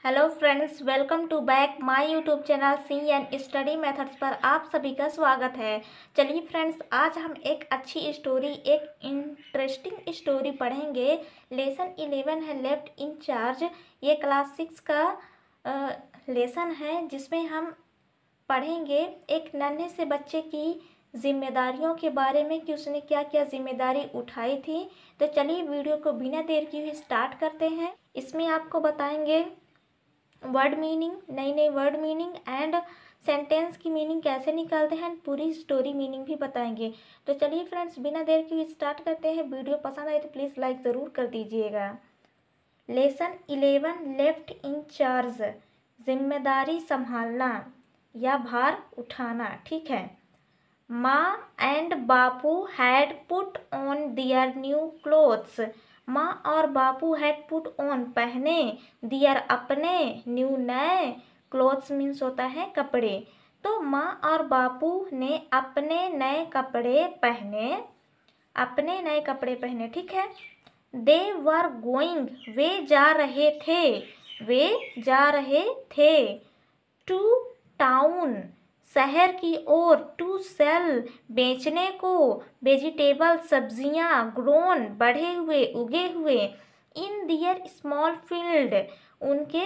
Hello friends, welcome to back my YouTube channel C N study methods पर आप सभी का स्वागत है। चलिए फ्रेंड्स, आज हम एक अच्छी स्टोरी, एक इंटरेस्टिंग स्टोरी पढ़ेंगे। लेसन 11 है लेफ्ट इन चार्ज। ये क्लास 6 का लेसन है जिसमें हम पढ़ेंगे एक नन्हे से बच्चे की जिम्मेदारियों के बारे में कि उसने क्या क्या जिम्मेदारी उठाई थी। तो चलिए वीडियो को बिना देर किए हुए स्टार्ट करते हैं। इसमें आपको बताएंगे वर्ड मीनिंग, नई नई वर्ड मीनिंग एंड सेंटेंस की मीनिंग कैसे निकालते हैं, पूरी स्टोरी मीनिंग भी बताएंगे। तो चलिए फ्रेंड्स, बिना देर के स्टार्ट करते हैं। वीडियो पसंद आए तो प्लीज़ लाइक ज़रूर कर दीजिएगा। लेसन 11 लेफ्ट इन चार्ज, जिम्मेदारी संभालना या भार उठाना। ठीक है। Ma and Bapu had put on their new clothes. माँ और बापू हैड पुट ऑन पहने, दियर अपने, न्यू नए, क्लोथ्स मीन्स होता है कपड़े। तो माँ और बापू ने अपने नए कपड़े पहने, अपने नए कपड़े पहने। ठीक है। दे वर गोइंग, वे जा रहे थे, वे जा रहे थे। टू टाउन, शहर की ओर। टू सेल, बेचने को। वेजिटेबल, सब्जियां। ग्रोन, बढ़े हुए, उगे हुए। इन दियर स्मॉल फील्ड, उनके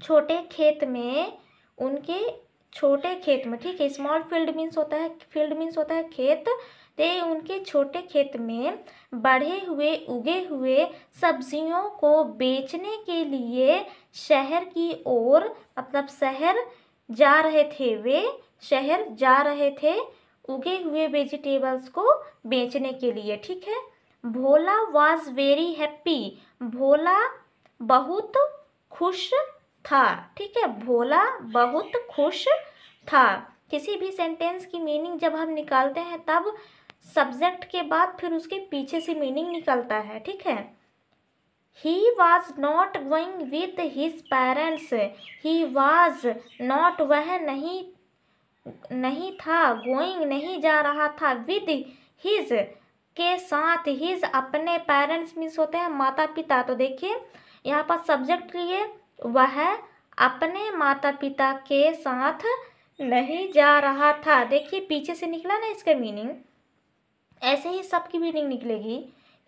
छोटे खेत में, उनके छोटे खेत में। ठीक है। स्मॉल फील्ड मीन्स होता है, फील्ड मीन्स होता है खेत। ते उनके छोटे खेत में बढ़े हुए, उगे हुए सब्जियों को बेचने के लिए शहर की ओर, मतलब शहर जा रहे थे। वे शहर जा रहे थे उगे हुए वेजिटेबल्स को बेचने के लिए। ठीक है। भोला वॉज वेरी हैप्पी, भोला बहुत खुश था। ठीक है। भोला बहुत खुश था। किसी भी सेंटेंस की मीनिंग जब हम निकालते हैं तब सब्जेक्ट के बाद फिर उसके पीछे से मीनिंग निकलता है। ठीक है। He was not going with his parents. He was not, वह नहीं था, going नहीं जा रहा था, with his के साथ, his अपने, parents मीन्स होते हैं माता पिता। तो देखिए यहाँ पर सब्जेक्ट लिए वह अपने माता पिता के साथ नहीं जा रहा था। देखिए पीछे से निकला ना इसका मीनिंग, ऐसे ही सबकी मीनिंग निकलेगी।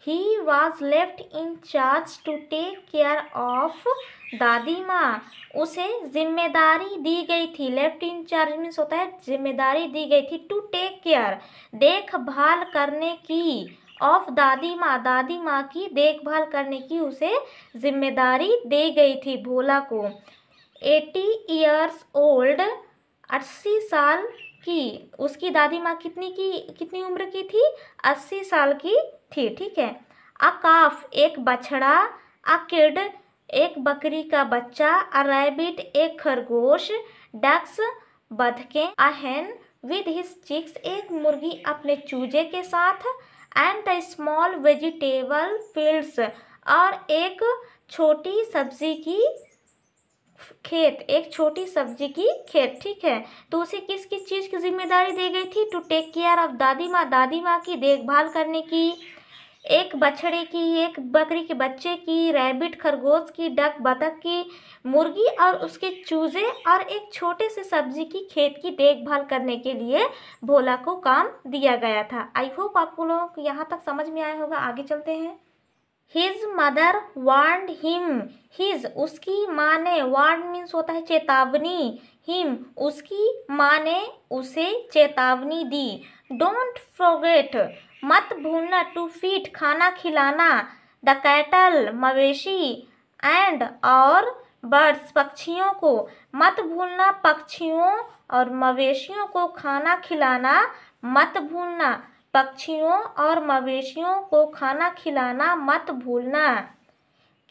He was left in charge to take care of दादी माँ, उसे जिम्मेदारी दी गई थी। लेफ्ट इन चार्ज मीन्स होता है जिम्मेदारी दी गई थी। टू टेक केयर, देखभाल करने की। ऑफ दादी माँ की देखभाल करने की उसे जिम्मेदारी दी गई थी भोला को। 80 years old, 80 साल की उसकी दादी माँ कितनी उम्र की थी? 80 साल की थी। ठीक है। अ काफ, एक बछड़ा। अ किड, एक बकरी का बच्चा। अ रैबिट, एक खरगोश। डक्स, बतखें। अ हेन विद हिज चिक्स, एक मुर्गी अपने चूजे के साथ। And the small vegetable fields, और एक छोटी सब्जी की खेत, एक छोटी सब्जी की खेत। ठीक है। तो उसे किस किस चीज़ की जिम्मेदारी दी गई थी? टू टेक केयर ऑफ दादी माँ की देखभाल करने की, एक बछड़े की, एक बकरी के बच्चे की, रैबिट खरगोश की, डक बतख की, मुर्गी और उसके चूजे, और एक छोटे से सब्जी की खेत की देखभाल करने के लिए भोला को काम दिया गया था। आई होप आप लोगों को यहाँ तक समझ में आया होगा। आगे चलते हैं। His mother warned him, his उसकी माँ ने, वार्न मीन्स होता है चेतावनी, हिम उसकी माँ ने उसे चेतावनी दी। डोंट फॉरगेट, मत भूलना। टू फीड, खाना खिलाना। द कैटल, मवेशी। एंड, और बर्ड्स, पक्षियों को। मत भूलना पक्षियों और मवेशियों को खाना खिलाना, मत भूलना। पक्षियों और मवेशियों को खाना खिलाना मत भूलना।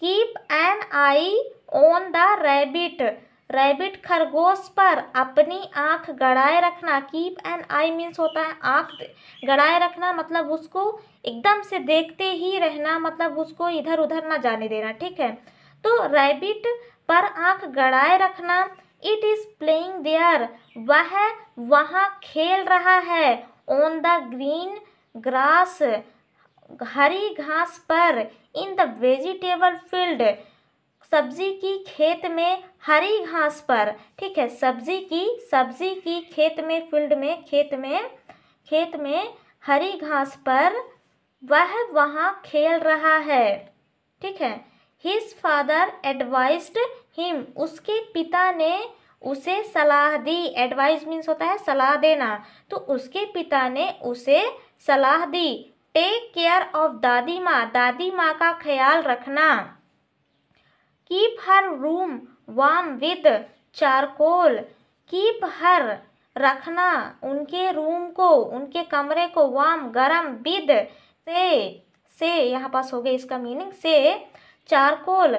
Keep an I on the rabbit, rabbit खरगोश पर अपनी आंख गड़ाए रखना। कीप एन आई मीन्स होता है आंख गड़ाए रखना, मतलब उसको एकदम से देखते ही रहना, मतलब उसको इधर उधर ना जाने देना। ठीक है। तो रैबिट पर आंख गड़ाए रखना। इट इज प्लेइंग देयर, वह वहाँ खेल रहा है। ऑन द ग्रीन ग्रास, हरी घास पर। इन द वेजिटेबल फील्ड, सब्जी की खेत में हरी घास पर, ठीक है, सब्जी की खेत में, फील्ड में, खेत में हरी घास पर वह वहाँ खेल रहा है, ठीक है। हिज फादर एडवाइज्ड हिम, उसके पिता ने उसे सलाह दी। एडवाइस मीन्स होता है सलाह देना, तो उसके पिता ने उसे सलाह दी। टेक केयर ऑफ दादी माँ, दादी माँ का ख्याल रखना। Keep her room warm with charcoal, keep her रखना उनके रूम को, उनके कमरे को, वार्म गरम, विद से यहाँ पास हो गया इसका मीनिंग, से चारकोल,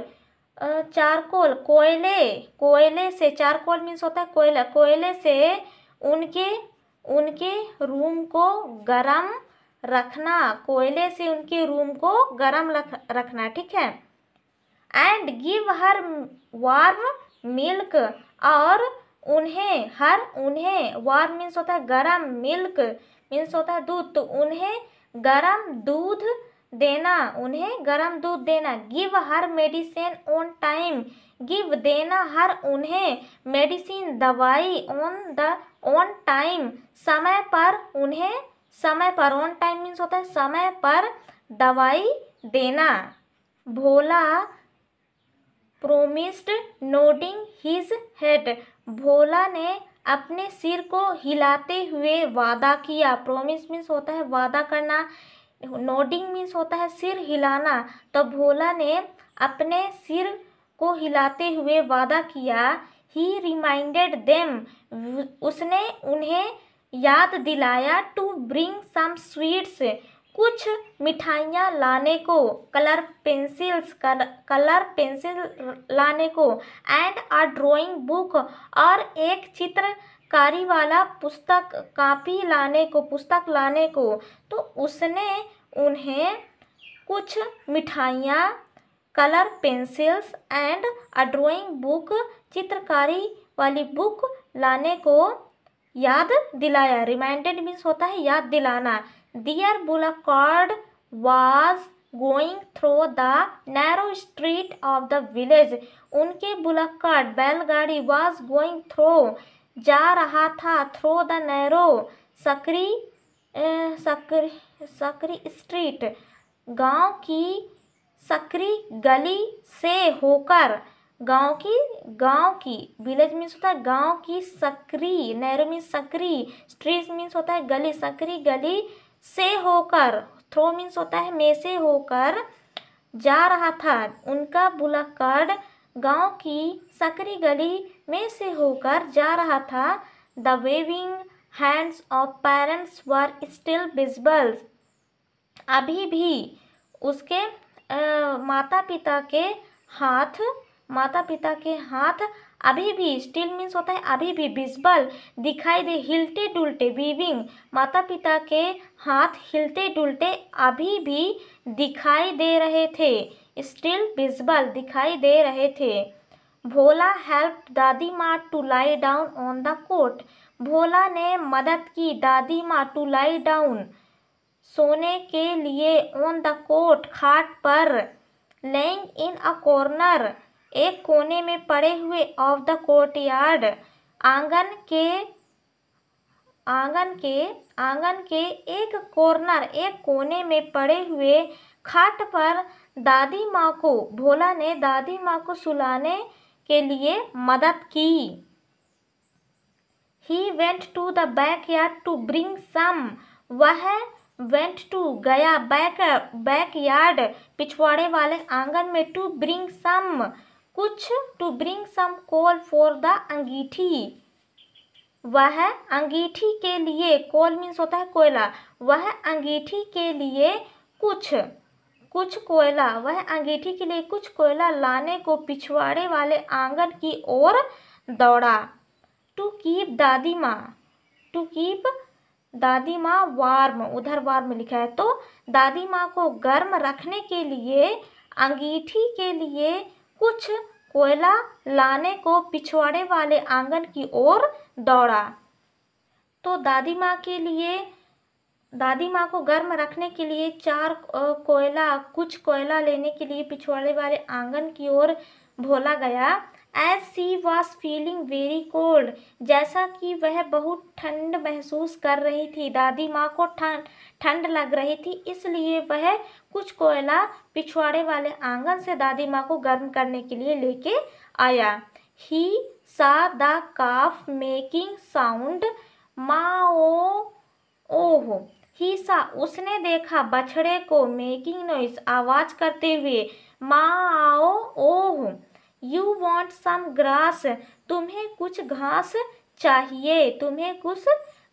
चारकोल कोयले से, चारकोल मीन्स होता है कोयला, कोयले से उनके रूम को गरम रखना, कोयले से उनके रूम को गरम रखना, ठीक है। And give her warm milk, और उन्हें वार्म मीन्स होता है गरम, मिल्क मीन्स होता है दूध, तो उन्हें गरम दूध देना। Give her medicine on time, give देना, हर उन्हें, मेडिसिन दवाई, ऑन टाइम समय पर, ऑन टाइम मीन्स होता है समय पर दवाई देना। भोला प्रोमिस्ड नोडिंग हिज हेड, भोला ने अपने सिर को हिलाते हुए वादा किया। प्रोमिस मीन्स होता है वादा करना, नोडिंग मीन्स होता है सिर हिलाना, तो भोला ने अपने सिर को हिलाते हुए वादा किया। ही रिमाइंडेड देम, उसने उन्हें याद दिलाया। टू ब्रिंग सम स्वीट्स, कुछ मिठाइयाँ लाने को। कलर पेंसिल लाने को। एंड अ ड्राइंग बुक, और एक चित्रकारी वाला पुस्तक लाने को। तो उसने उन्हें कुछ मिठाइयाँ, colour pencils and a drawing book, चित्रकारी वाली बुक लाने को याद दिलाया। रिमाइंडेड मीन्स होता है याद दिलाना। Their bullock was going through the narrow street of the village, उनके बुलक कार्ट बैलगाड़ी was going through जा रहा था, through the narrow Sakri street, गांव की सकरी गली से होकर, गांव की विलेज मीन्स होता है गांव की सकरी, नैरो मीन्स सकरी, स्ट्रीट मीन्स होता है गली, सकरी गली से होकर, थ्रो मीन्स होता है में से होकर जा रहा था। उनका बुलक कार्ट गांव की सकरी गली में से होकर जा रहा था। The waving hands of parents were still visible, अभी भी उसके माता पिता के हाथ अभी भी, स्टिल मीन्स होता है अभी भी, विजिबल दिखाई दे, हिलते डुलते, वीविंग माता पिता के हाथ हिलते डुलते अभी भी दिखाई दे रहे थे, स्टिल विजिबल दिखाई दे रहे थे। भोला हेल्प दादी माँ to lie down on the coat, Bhola ने मदद की दादी माँ टू लाई डाउन सोने के लिए, ऑन द कोट खाट पर, लेइंग इन अ कॉर्नर एक कोने में पड़े हुए, ऑफ द कोर्टयार्ड आंगन के एक कॉर्नर एक कोने में पड़े हुए खाट पर दादी माँ को, भोला ने दादी माँ को सुलाने के लिए मदद की। He went to the backyard to bring some, वह went to गया, backyard पिछवाड़े वाले आंगन में, to bring some कुछ, to bring some coal for the अंगीठी, वह अंगीठी के लिए, कोल मीन्स होता है कोयला, वह अंगीठी के लिए कुछ कोयला, वह अंगीठी के लिए कुछ कोयला लाने को पिछवाड़े वाले आंगन की ओर दौड़ा। टू कीप दादी माँ वार्म, उधर वार्म लिखा है, तो दादी माँ को गर्म रखने के लिए अंगीठी के लिए कुछ कोयला लाने को पिछवाड़े वाले आंगन की ओर दौड़ा। तो दादी माँ को गर्म रखने के लिए कुछ कोयला लेने के लिए पिछवाड़े वाले आंगन की ओर भोला गया। As she was feeling very cold, जैसा कि वह बहुत ठंड महसूस कर रही थी। दादी माँ को ठंड लग रही थी, इसलिए वह कुछ कोयला पिछवाड़े वाले आंगन से दादी माँ को गर्म करने के लिए लेके आया। ही saw the calf making sound Mao oh. He saw उसने देखा बछड़े को मेकिंग नॉइस आवाज करते हुए माओ ओह। यू वॉन्ट सम ग्रास, तुम्हें कुछ घास चाहिए, तुम्हें कुछ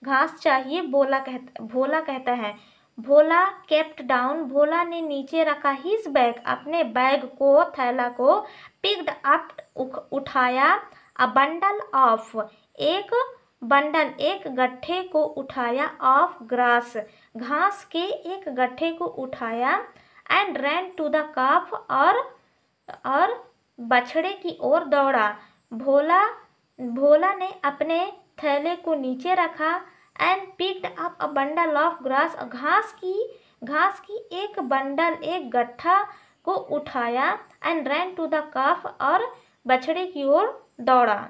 घास चाहिए, भोला कहता है। भोला केप्ट डाउन, भोला ने नीचे रखा हिज बैग, अपने बैग को, थैला को। पिक्ड अप उठाया। अ बंडल ऑफ, एक बंडल एक गट्ठे को उठाया। ऑफ ग्रास, घास के एक गट्ठे को उठाया। And ran to the calf, और बछड़े की ओर दौड़ा। भोला ने अपने थैले को नीचे रखा। And picked up a bundle of grass, घास की एक बंडल एक गट्ठा को उठाया। And ran to the calf, और बछड़े की ओर दौड़ा।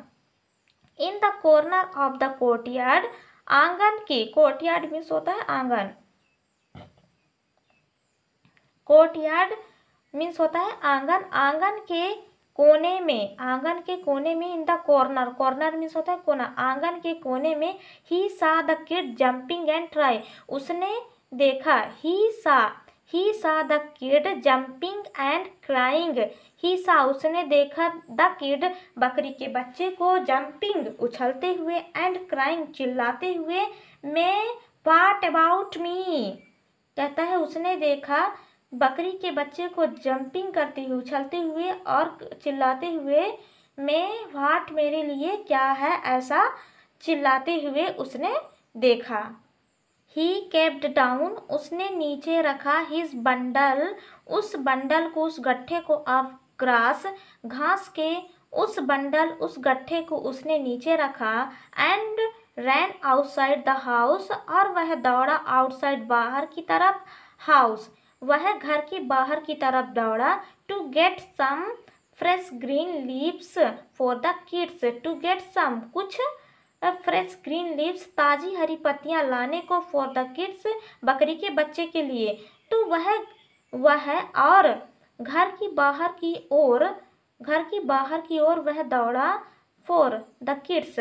In the corner of the courtyard, आंगन के, कोर्टयार्ड मीन्स होता है आंगन, कोर्टयार्ड मीन्स होता है आंगन। आंगन के कोने में, आंगन के कोने में। In the corner, corner means होता है कोना, आंगन के कोने में। He saw the kid jumping and try, उसने देखा। He saw the kid jumping and crying, he saw उसने देखा। द किड बकरी के बच्चे को, जंपिंग उछलते हुए, एंड क्राइंग चिल्लाते हुए। मैं व्हाट अबाउट मी, कहता है उसने देखा बकरी के बच्चे को जंपिंग करते हुए, उछलते हुए और चिल्लाते हुए। मैं व्हाट मेरे लिए क्या है, ऐसा चिल्लाते हुए उसने देखा। ही केप्ट डाउन, उसने नीचे रखा। हिज बंडल, उस बंडल को, उस गट्ठे को। ऑफ ग्रास, घास के उस बंडल, उस गट्ठे को उसने नीचे रखा। And ran outside the house, और वह दौड़ा आउटसाइड बाहर की तरफ। हाउस, वह घर के बाहर की तरफ दौड़ा। To get some fresh green leaves for the kids, to get some कुछ फ्रेश ग्रीन लीव्स ताज़ी हरी पत्तियां लाने को। फॉर द किड्स, बकरी के बच्चे के लिए। तो वह और घर की बाहर की ओर वह दौड़ा। फॉर द किड्स,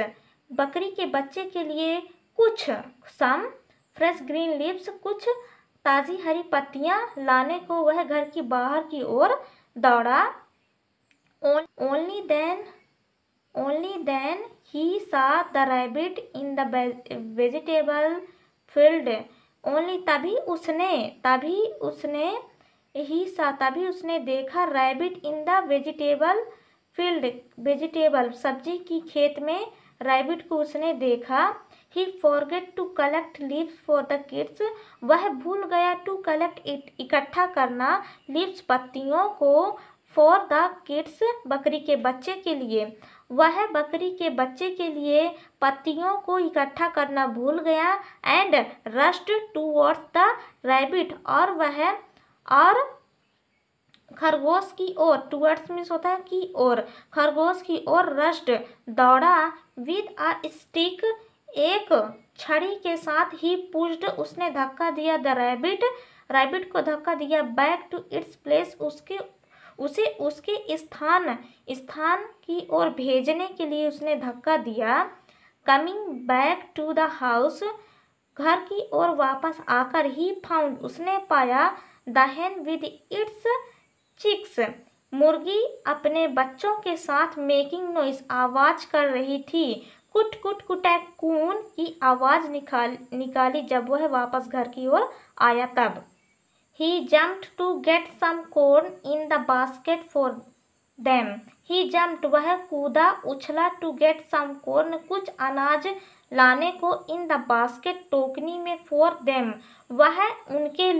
बकरी के बच्चे के लिए। कुछ सम फ्रेश ग्रीन लीव्स, कुछ ताज़ी हरी पत्तियां लाने को वह घर की बाहर की ओर दौड़ा। Only then he saw the rabbit in the vegetable field. तभी उसने देखा rabbit in the vegetable field, vegetable सब्जी की खेत में रैबिट को उसने देखा। He forget to collect leaves for the kids, वह भूल गया टू कलेक्ट इकट्ठा करना। लीव्स पत्तियों को। फॉर द किड्स, बकरी के बच्चे के लिए। वह बकरी के बच्चे के लिए पत्तियों को इकट्ठा करना भूल गया। And rushed towards the rabbit, और खरगोश की ओर। टूवर्ड्स मीन्स होता है की ओर, खरगोश की ओर रश्ड दौड़ा। विद अ स्टिक, एक छड़ी के साथ। ही पुश्ड, उसने धक्का दिया। द रैबिट को धक्का दिया। बैक टू इट्स प्लेस, उसे उसके स्थान की ओर भेजने के लिए उसने धक्का दिया। Coming back to the house, घर की ओर वापस आकर। ही फाउंड, उसने पाया। The hen with its chicks, मुर्गी अपने बच्चों के साथ। मेकिंग नॉइस, आवाज कर रही थी। कुट कुट कुटैकून की आवाज निकाली जब वह वापस घर की ओर आया तब। He jumped to get some corn in the basket for them. He jumped, वह कूदा, उछला। To get some corn, कुछ अनाज लाने को। In the basket, टोकनी में। For them, वह उनके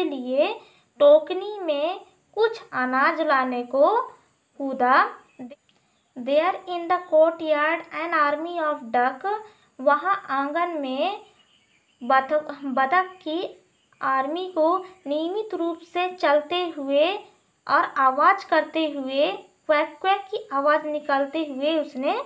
लिए टोकनी में कुछ अनाज लाने को कूदा। There in the courtyard an army of duck, वहाँ आंगन में बतख की आर्मी को नियमित रूप से चलते हुए और आवाज़ करते हुए, क्वैक क्वैक की आवाज़ निकालते हुए उसने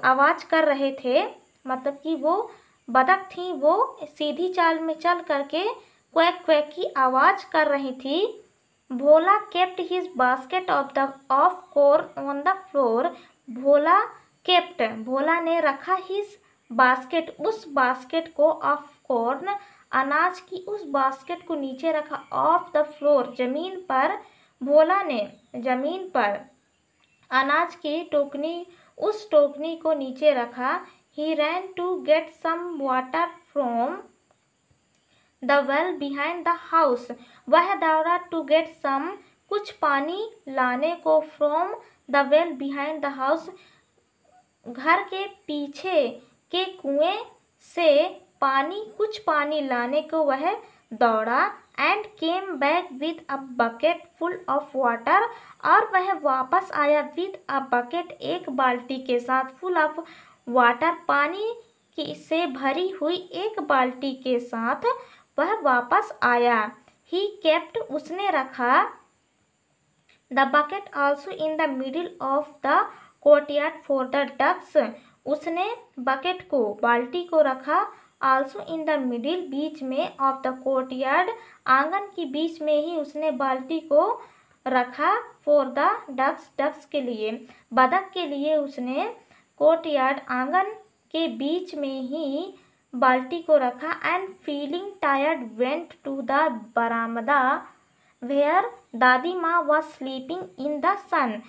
आवाज़ कर रहे थे। मतलब कि वो बतख थी, वो सीधी चाल में चल करके क्वैक क्वैक की आवाज़ कर रही थी। Bhola kept his basket of corn on the floor. Bhola ने रखा हिज बास्केट, उस बास्केट को, ऑफ कॉर्न अनाज की उस बास्केट को नीचे रखा, ऑफ द फ्लोर जमीन पर। भोला ने जमीन पर अनाज की टोकनी, उस टोकनी को नीचे रखा। He ran to get some water from the well behind the house. वह दौड़ा टू गेट सम, कुछ पानी लाने को, from the well behind the house, घर के पीछे के कुएं से कुछ पानी लाने को वह दौड़ा। And came back with a bucket full of water, और वह वापस आया विद अ बकेट, एक बाल्टी के साथ, फुल ऑफ वाटर, पानी की से भरी हुई एक बाल्टी के साथ वह वापस आया। ही केप्ट, उसने रखा, the bucket also in the middle of the courtyard for the ducks. उसने बकेट को, बाल्टी को रखा, आल्सो इन द मिडिल, बीच में, ऑफ द कोर्टयार्ड, आंगन की बीच में ही उसने बाल्टी को रखा, फॉर द डक्स, डक्स के लिए, बतख के लिए उसने कोर्टयार्ड, आंगन के बीच में ही बाल्टी को रखा। And feeling tired went to the baramda where Dadi Ma was sleeping in the sun.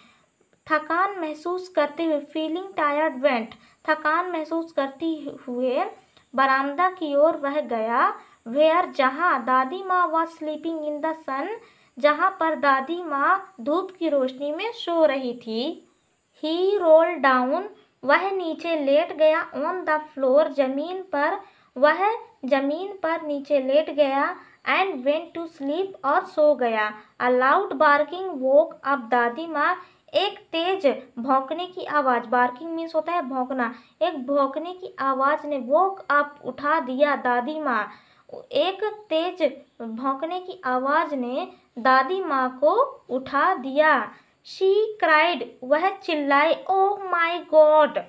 थकान महसूस करते हुए, फीलिंग टायर्ड वेंट, थकान महसूस करते हुए बरामदा की ओर वह गया। वेयर, जहाँ, दादी Ma was sleeping in the सन, जहाँ पर दादी माँ धूप की रोशनी में सो रही थी। ही रोल डाउन, वह नीचे लेट गया, ऑन द फ्लोर, जमीन पर, वह जमीन पर नीचे लेट गया। एंड वेंट टू स्लीप, और सो गया। A loud barking woke up दादी माँ, एक तेज भौंकने की आवाज़, बार्किंग मीन्स होता है भौंकना, एक भौंकने की आवाज़ ने वोक अप, उठा दिया, दादी माँ, एक तेज भौंकने की आवाज़ ने दादी माँ को उठा दिया। शी क्राइड, वह चिल्लाई, oh my god,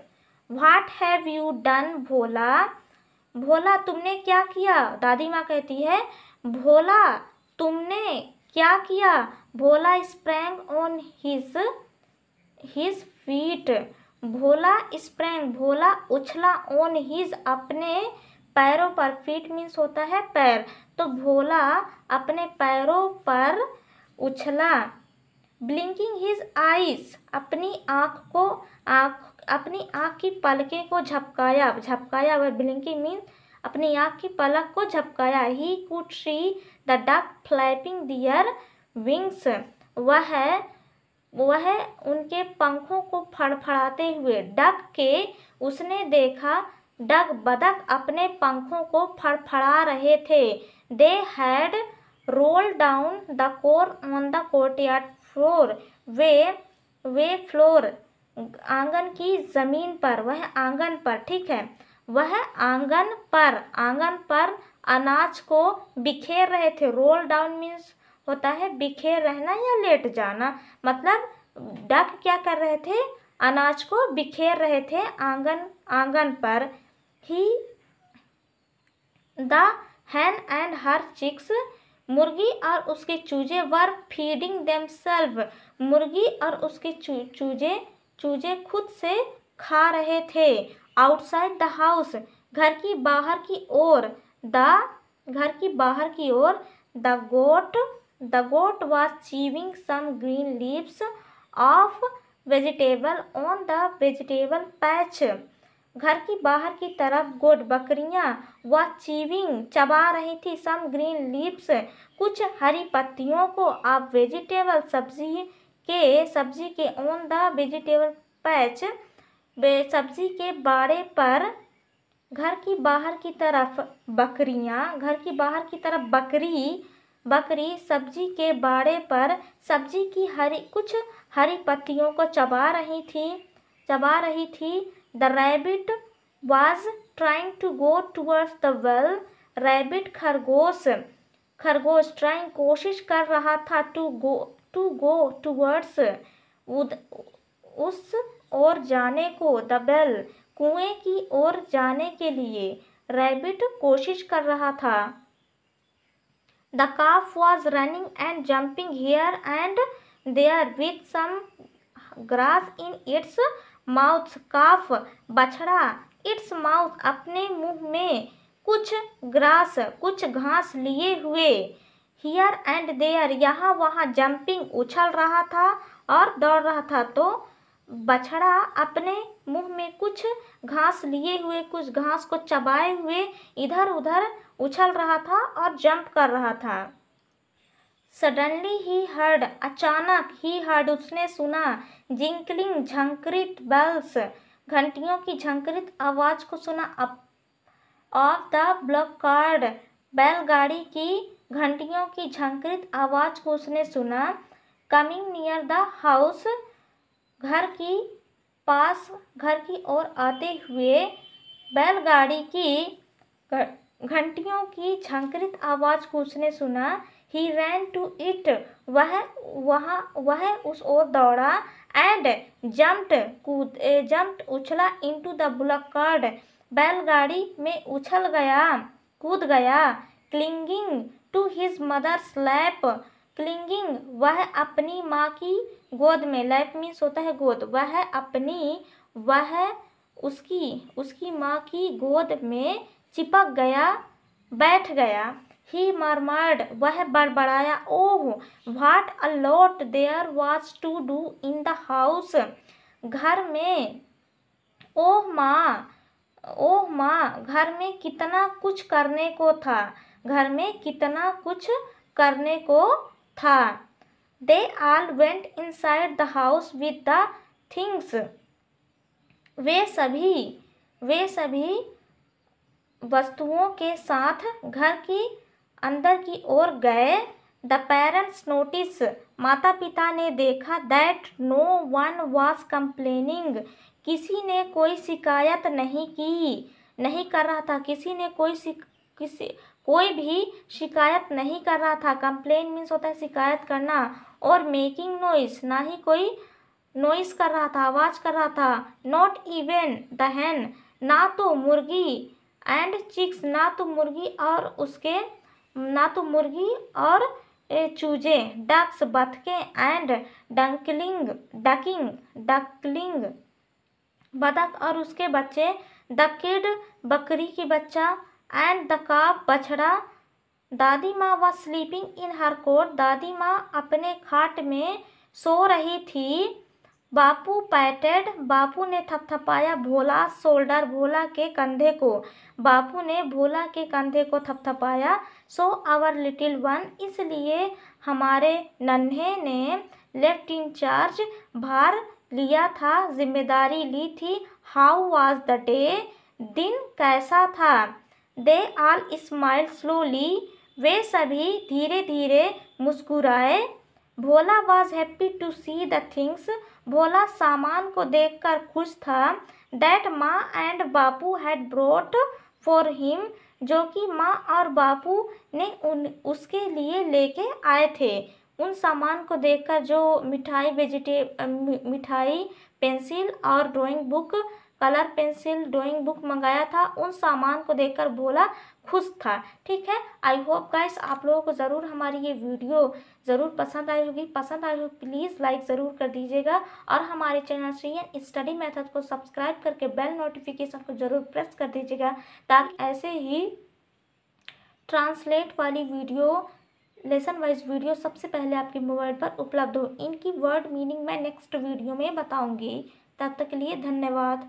what have you done Bhola. Bhola, तुमने क्या किया। दादी माँ कहती है, भोला तुमने क्या किया। Bhola sprang on his feet, Bhola sprang, Bhola उछला, ऑन हिज, अपने पैरों पर, फीट मीन्स होता है पैर, तो भोला अपने पैरों पर उछला। ब्लिंकिंग हिज आईज, अपनी आँख की पलकें को झपकाया वह, ब्लिंकिंग मीन्स अपनी आँख की पलक को झपकाया। He could see the duck flapping their wings, वह उनके पंखों को फड़फड़ाते हुए, डक के, उसने देखा, डक, बतख अपने पंखों को फड़फड़ा रहे थे। They had roll down the corn on the courtyard floor, way floor, आंगन की जमीन पर, वह आंगन पर, ठीक है, वह आंगन पर अनाज को बिखेर रहे थे। रोल डाउन मीन्स होता है बिखेर रहना या लेट जाना, मतलब डक क्या कर रहे थे, अनाज को बिखेर रहे थे आंगन पर। He the hen and her chicks, मुर्गी और उसके चूजे, वर फीडिंग देमसेल्व, मुर्गी और उसके चूजे खुद से खा रहे थे। आउटसाइड द हाउस, घर की बाहर की ओर, the goat was chewing some green leaves of vegetable on the vegetable patch, घर की बाहर की तरफ गोट, बकरियां, वह चीविंग, चबा रही थी, सम ग्रीन लीव्स, कुछ हरी पत्तियों को, ऑफ वेजिटेबल, सब्जी के, ऑन द वेजिटेबल पैच, सब्जी के बाड़े पर। घर की बाहर की तरफ बकरियां, घर की बाहर की तरफ बकरी सब्जी के बाड़े पर सब्जी की कुछ हरी पत्तियों को चबा रही थी। The rabbit was trying to go towards the well, rabbit, खरगोश ट्राइंग, कोशिश कर रहा था, टू टू गो टूवर्ड्स, उस ओर जाने को, द वेल, कुएं की ओर जाने के लिए। रैबिट कोशिश कर रहा था। The calf was running and jumping here and there with some grass in its mouth. calf, बछड़ा, its mouth, अपने मुंह में, कुछ ग्रास, कुछ घास लिए हुए। here and there, यहाँ वहाँ, jumping, उछल रहा था और दौड़ रहा था। तो बछड़ा अपने मुंह में कुछ घास लिए हुए, कुछ घास को चबाए हुए इधर उधर उछल रहा था और जंप कर रहा था। सडनली ही हर्ड, अचानक, ही हर्ड, उसने सुना, जिंकलिंग, झंकृत, बेल्स, घंटियों की झंकृत आवाज को सुना। ऑफ द ब्लॉक कार्ड, बैलगाड़ी की घंटियों की झंकृत आवाज को उसने सुना। कमिंग नियर द हाउस, घर की पास, घर की ओर आते हुए। बैलगाड़ी की घंटियों की झंकृत आवाज को उसने सुना। ही रैन टू इट, वह उस ओर दौड़ा। एंड जम्प्ड, उछला। इनटू द बुलक कार्ड, बैलगाड़ी में उछल गया, कूद गया। Clinging to his mother's lap, clinging, वह अपनी माँ की गोद में, लैप मीन्स होता है गोद, वह उसकी माँ की गोद में चिपक गया, बैठ गया। ही मर्मर्ड, वह बड़बड़ाया। Oh, what a lot there was to do in the house, घर में, ओह माँ, घर में कितना कुछ करने को था, घर में कितना कुछ करने को था। They all went inside the house with the things, वे सभी वस्तुओं के साथ घर की अंदर की ओर गए। द पेरेंट्स नोटिस, माता पिता ने देखा। That no one was complaining, किसी ने कोई शिकायत नहीं कर रहा था, कोई भी शिकायत नहीं कर रहा था। कंप्लेन मीन्स होता है शिकायत करना। और मेकिंग नॉइस, ना ही कोई नॉइस कर रहा था, आवाज कर रहा था। नॉट इवन द hen, ना तो मुर्गी। एंड चिक्स, ना तो मुर्गी और चूजे। डक्स, बतखें। एंड डकलिंग, बतख और उसके बच्चे। द किड, बकरी की बच्चा। एंड द calf, बछड़ा। Dadi Ma was sleeping in her cot, दादी माँ अपने खाट में सो रही थी। बापू पैटेड, बापू ने थपथपाया। भोला शोल्डर, भोला के कंधे को, बापू ने भोला के कंधे को थपथपाया। सो आवर लिटिल वन, इसलिए हमारे नन्हे ने। लेफ्ट इन चार्ज, भार लिया था, जिम्मेदारी ली थी। हाउ वाज द डे, दिन कैसा था। दे ऑल स्माइल स्लोली, वे सभी धीरे धीरे मुस्कुराए। Bhola was happy to see the things, Bhola सामान को देखकर खुश था। That Maa and Bapu had brought for him, जो कि माँ और बापू ने उसके लिए लेके आए थे। उन सामान को देखकर, जो मिठाई, पेंसिल और drawing book, colour pencil, drawing book मंगाया था, उन सामान को देखकर भोला खुश था। ठीक है, आई होप गाइस आप लोगों को ज़रूर हमारी ये वीडियो ज़रूर पसंद आई होगी। प्लीज़ लाइक ज़रूर कर दीजिएगा और हमारे चैनल सीएन स्टडी मेथड को सब्सक्राइब करके बेल नोटिफिकेशन को ज़रूर प्रेस कर दीजिएगा, ताकि ऐसे ही ट्रांसलेट वाली वीडियो, लेसन वाइज वीडियो सबसे पहले आपके मोबाइल पर उपलब्ध हो। इनकी वर्ड मीनिंग मैं नेक्स्ट वीडियो में बताऊँगी। तब तक के लिए धन्यवाद।